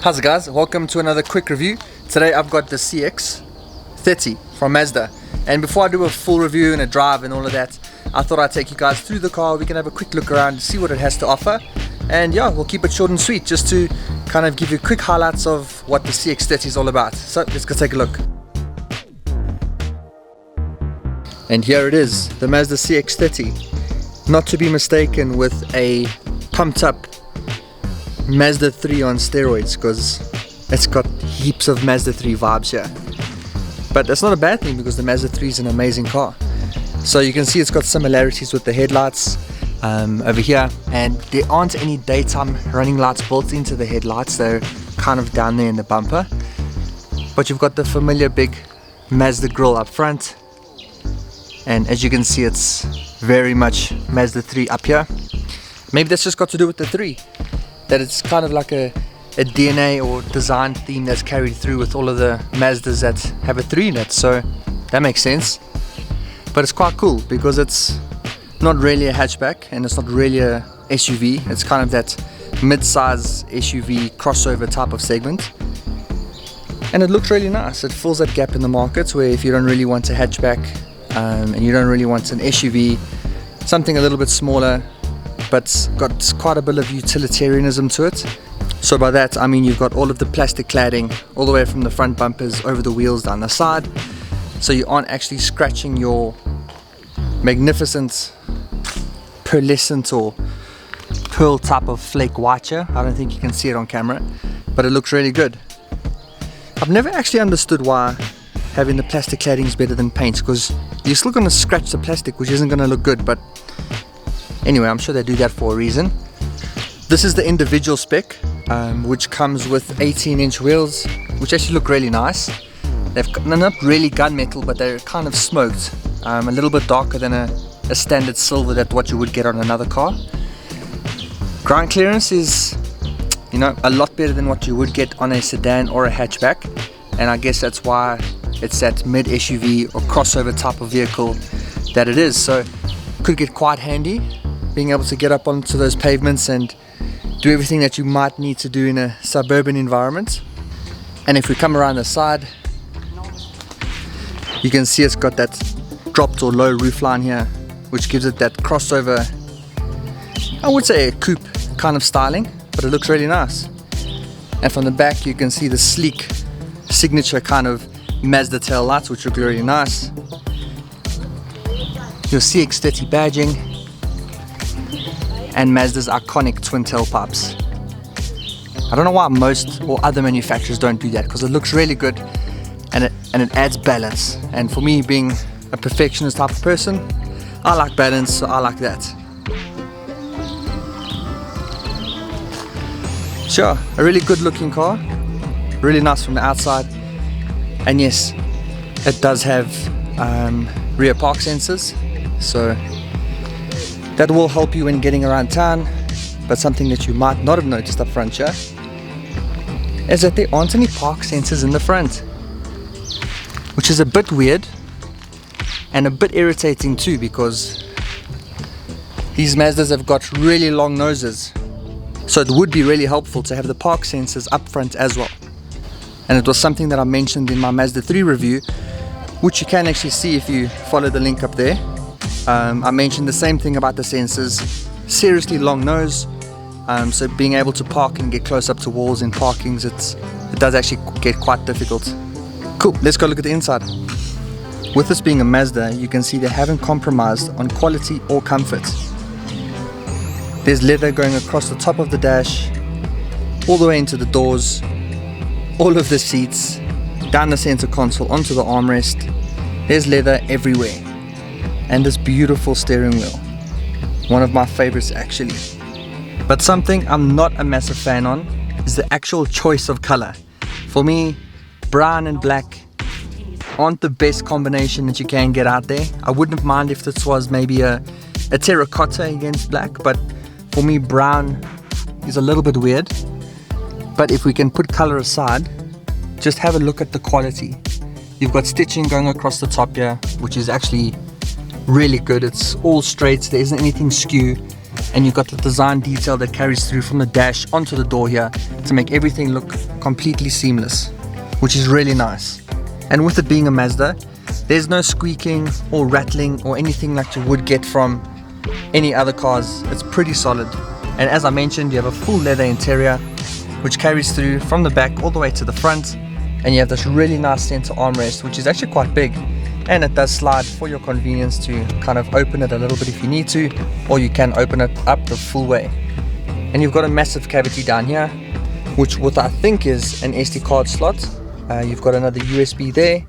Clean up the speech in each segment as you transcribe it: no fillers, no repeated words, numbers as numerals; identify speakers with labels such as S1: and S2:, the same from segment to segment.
S1: How's it guys? Welcome to another quick review. Today I've got the CX-30 from Mazda, and before I do a full review and a drive and all of that, I thought I'd take you guys through the car. We can have a quick look around, see what it has to offer, and yeah, we'll keep it short and sweet just to kind of give you quick highlights of what the CX-30 is all about. So let's go take a look. And here it is, the Mazda CX-30, not to be mistaken with a pumped up Mazda 3 on steroids, because it's got heaps of Mazda 3 vibes here. But that's not a bad thing, because the Mazda 3 is an amazing car. So you can see it's got similarities with the headlights over here, and there aren't any daytime running lights built into the headlights. They're kind of down there in the bumper, but you've got the familiar big Mazda grille up front, and as you can see, it's very much Mazda 3 up here. Maybe that's just got to do with the 3, that it's kind of like a DNA or design theme that's carried through with all of the Mazdas that have a 3 in it, so that makes sense. But it's quite cool because it's not really a hatchback and it's not really a SUV. It's kind of that mid-size SUV crossover type of segment, and it looks really nice. It fills that gap in the market where if you don't really want a hatchback and you don't really want an SUV, something a little bit smaller but got quite a bit of utilitarianism to it. So by that I mean you've got all of the plastic cladding all the way from the front bumpers over the wheels down the side, so you aren't actually scratching your magnificent pearlescent or pearl type of flake white here. I don't think you can see it on camera, but it looks really good. I've never actually understood why having the plastic cladding is better than paint, because you're still going to scratch the plastic, which isn't going to look good, but anyway, I'm sure they do that for a reason. This is the individual spec, which comes with 18-inch wheels, which actually look really nice. They're not really gunmetal, but they're kind of smoked, a little bit darker than a standard silver that what you would get on another car. Ground clearance is, you know, a lot better than what you would get on a sedan or a hatchback, and I guess that's why it's that mid SUV or crossover type of vehicle that it is. So could get quite handy being able to get up onto those pavements and do everything that you might need to do in a suburban environment. And if we come around the side, you can see it's got that dropped or low roofline here, which gives it that crossover, I would say a coupe kind of styling, but it looks really nice. And from the back you can see the sleek signature kind of Mazda tail lights, which look really nice. Your CX-30 badging and Mazda's iconic twin tailpipes. I don't know why most or other manufacturers don't do that, because it looks really good and it adds balance. And for me, being a perfectionist type of person, I like balance, so I like that. Sure, a really good looking car, really nice from the outside, and yes, it does have rear park sensors, so that will help you when getting around town. But something that you might not have noticed up front here is that there aren't any park sensors in the front, which is a bit weird and a bit irritating too, because these Mazdas have got really long noses, so it would be really helpful to have the park sensors up front as well. And it was something that I mentioned in my Mazda 3 review, which you can actually see if you follow the link up there. I mentioned the same thing about the sensors. Seriously long nose, so being able to park and get close up to walls in parkings, it does actually get quite difficult. Cool, let's go look at the inside. With this being a Mazda, you can see they haven't compromised on quality or comfort. There's leather going across the top of the dash, all the way into the doors, all of the seats, down the center console onto the armrest. There's leather everywhere. And this beautiful steering wheel, one of my favorites actually. But something I'm not a massive fan on is the actual choice of color. For me, brown and black aren't the best combination that you can get out there. I wouldn't mind if this was maybe a terracotta against black, but for me brown is a little bit weird. But if we can put color aside, just have a look at the quality. You've got stitching going across the top here, which is actually really good. It's all straight, there isn't anything skew, and you've got the design detail that carries through from the dash onto the door here to make everything look completely seamless, which is really nice. And with it being a Mazda, there's no squeaking or rattling or anything like you would get from any other cars. It's pretty solid. And as I mentioned, you have a full leather interior which carries through from the back all the way to the front, and you have this really nice center armrest which is actually quite big, and it does slide for your convenience to kind of open it a little bit if you need to, or you can open it up the full way. And you've got a massive cavity down here, which what I think is an SD card slot. You've got another USB there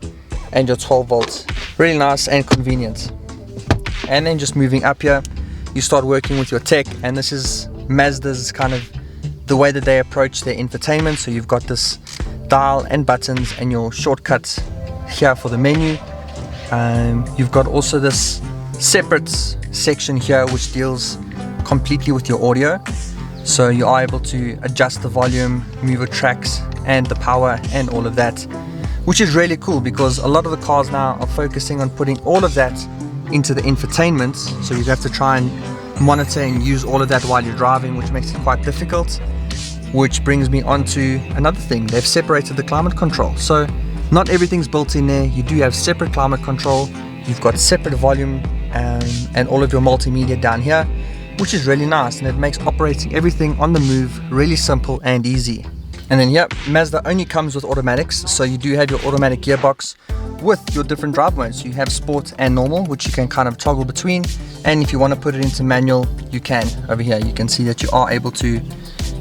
S1: and your 12 volts. Really nice and convenient. And then just moving up here, you start working with your tech, and this is Mazda's kind of the way that they approach their infotainment. So you've got this dial and buttons and your shortcuts here for the menu. You've got also this separate section here which deals completely with your audio, so you are able to adjust the volume, move your tracks and the power and all of that, which is really cool because a lot of the cars now are focusing on putting all of that into the infotainment, so you have to try and monitor and use all of that while you're driving, which makes it quite difficult. Which brings me on to another thing. They've separated the climate control, so not everything's built in there. You do have separate climate control, you've got separate volume and all of your multimedia down here, which is really nice, and it makes operating everything on the move really simple and easy. And then yep, Mazda only comes with automatics, so you do have your automatic gearbox with your different drive modes. You have sport and normal, which you can kind of toggle between, and if you want to put it into manual, you can. Over here you can see that you are able to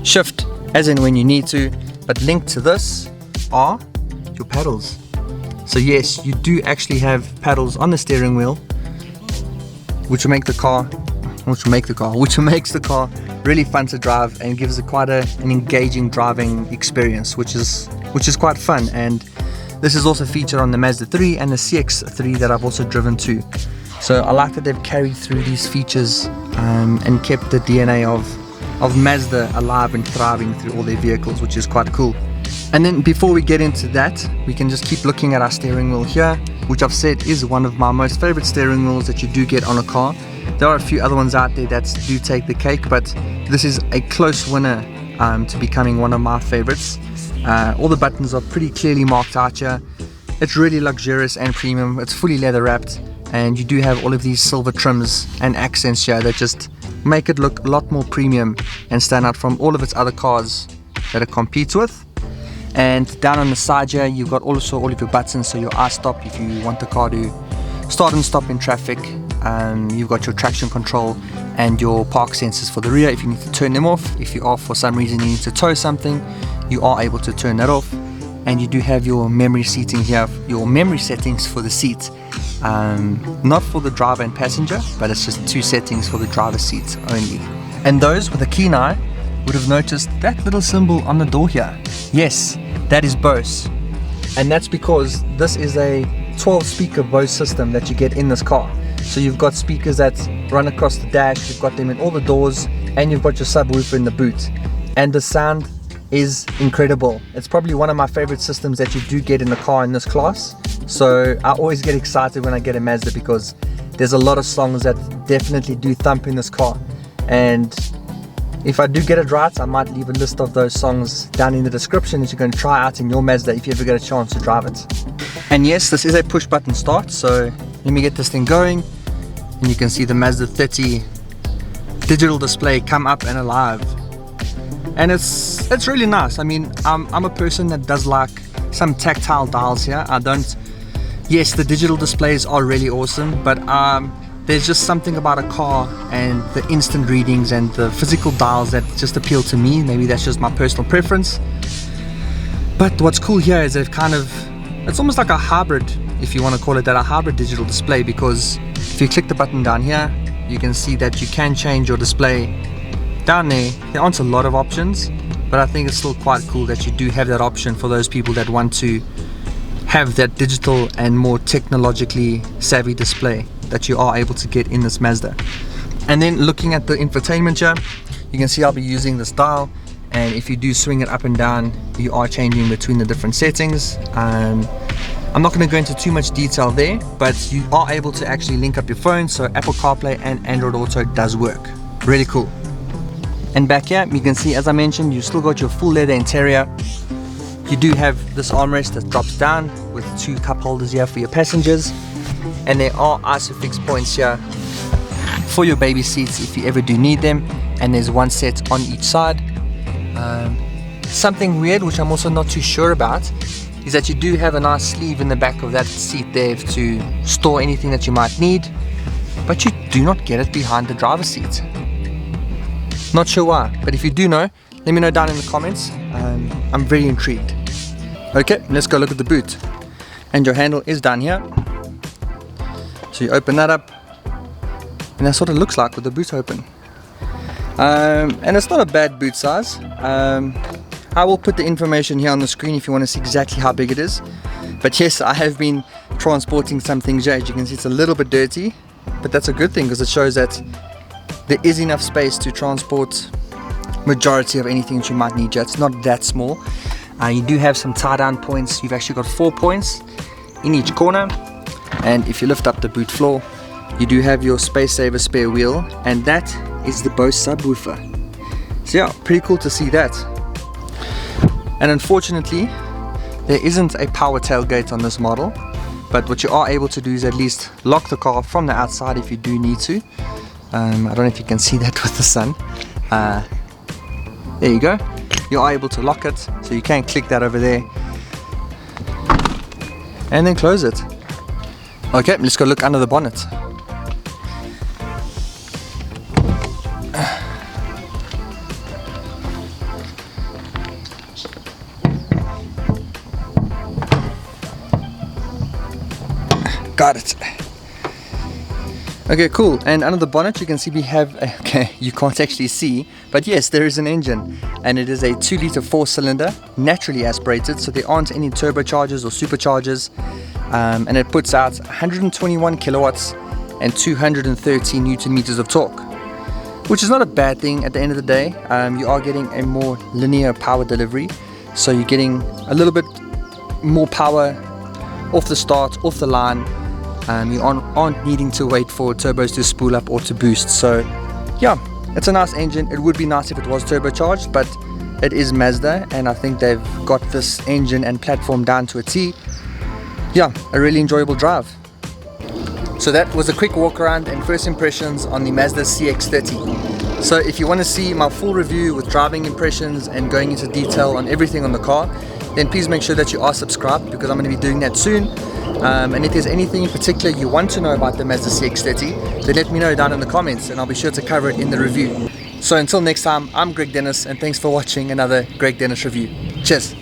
S1: shift as in when you need to, but linked to this are your paddles. So yes, you do actually have paddles on the steering wheel, which makes the car really fun to drive and gives it quite an engaging driving experience, which is quite fun. And this is also featured on the Mazda 3 and the CX-30 that I've also driven too. So I like that they've carried through these features and kept the DNA of Mazda alive and thriving through all their vehicles, which is quite cool. And then before we get into that, we can just keep looking at our steering wheel here, which I've said is one of my most favorite steering wheels that you do get on a car. There are a few other ones out there that do take the cake, but this is a close winner to becoming one of my favorites. All the buttons are pretty clearly marked out here. It's really luxurious and premium. It's fully leather wrapped, and you do have all of these silver trims and accents here that just make it look a lot more premium and stand out from all of its other cars that it competes with. And down on the side here, you've got also all of your buttons, so your I-stop if you want the car to start and stop in traffic. You've got your traction control and your park sensors for the rear if you need to turn them off. If you are for some reason you need to tow something, you are able to turn that off. And you do have your memory seating here, your memory settings for the seat. Not for the driver and passenger, but it's just 2 settings for the driver's seat only. And those with a keen eye would have noticed that little symbol on the door here. Yes, that is Bose. And that's because this is a 12 speaker Bose system that you get in this car. So you've got speakers that run across the dash, you've got them in all the doors, and you've got your subwoofer in the boot. And the sound is incredible. It's probably one of my favorite systems that you do get in a car in this class. So I always get excited when I get a Mazda because there's a lot of songs that definitely do thump in this car. And if I do get it right, I might leave a list of those songs down in the description that you can try out in your Mazda if you ever get a chance to drive it. And yes, this is a push button start, so let me get this thing going, and you can see the Mazda 30 digital display come up and alive. And it's really nice. I mean, I'm a person that does like some tactile dials here. Yes, the digital displays are really awesome, but there's just something about a car and the instant readings and the physical dials that just appeal to me. Maybe that's just my personal preference. But what's cool here is it's almost like a hybrid, if you want to call it that, a hybrid digital display, because if you click the button down here, you can see that you can change your display down there. There aren't a lot of options, but I think it's still quite cool that you do have that option for those people that want to have that digital and more technologically savvy display that you are able to get in this Mazda. And then looking at the infotainment here, you can see I'll be using this dial, and if you do swing it up and down, you are changing between the different settings. I'm not going to go into too much detail there, but you are able to actually link up your phone, so Apple CarPlay and Android Auto does work. Really cool. And back here you can see, as I mentioned, you still got your full leather interior. You do have this armrest that drops down with 2 cup holders here for your passengers, and there are isofix points here for your baby seats if you ever do need them, and there's 1 set on each side. Something weird, which I'm also not too sure about, is that you do have a nice sleeve in the back of that seat there to store anything that you might need, but you do not get it behind the driver's seat. Not sure why, but if you do know, let me know down in the comments. I'm very intrigued. Okay, let's go look at the boot. And your handle is down here. So you open that up, and that's what it looks like with the boot open. And it's not a bad boot size. I will put the information here on the screen if you want to see exactly how big it is. But yes, I have been transporting some things here. As you can see, it's a little bit dirty, but that's a good thing because it shows that there is enough space to transport majority of anything that you might need. It's not that small. You do have some tie down points. You've actually got 4 points in each corner, and if you lift up the boot floor, you do have your space saver spare wheel, and that is the Bose subwoofer. So yeah, pretty cool to see that. And unfortunately there isn't a power tailgate on this model, but what you are able to do is at least lock the car from the outside if you do need to. I don't know if you can see that with the sun. There you go. You are able to lock it, so you can click that over there and then close it. Okay, let's go look under the bonnet. Got it. Okay, cool. And under the bonnet you can see we have, okay, you can't actually see, but yes, there is an engine, and it is a 2-litre 4-cylinder, naturally aspirated, so there aren't any turbochargers or superchargers, and it puts out 121 kilowatts and 213 newton meters of torque, which is not a bad thing at the end of the day. You are getting a more linear power delivery, so you're getting a little bit more power off the start, off the line. You aren't needing to wait for turbos to spool up or to boost. So yeah, it's a nice engine. It would be nice if it was turbocharged, but it is Mazda, and I think they've got this engine and platform down to a T. Yeah, a really enjoyable drive. So that was a quick walk around and first impressions on the Mazda CX-30. So if you want to see my full review with driving impressions and going into detail on everything on the car, then please make sure that you are subscribed, because I'm going to be doing that soon. And if there's anything in particular you want to know about the Mazda CX-30, then let me know down in the comments, and I'll be sure to cover it in the review. So until next time, I'm Greg Dennis, and thanks for watching another Greg Dennis review. Cheers!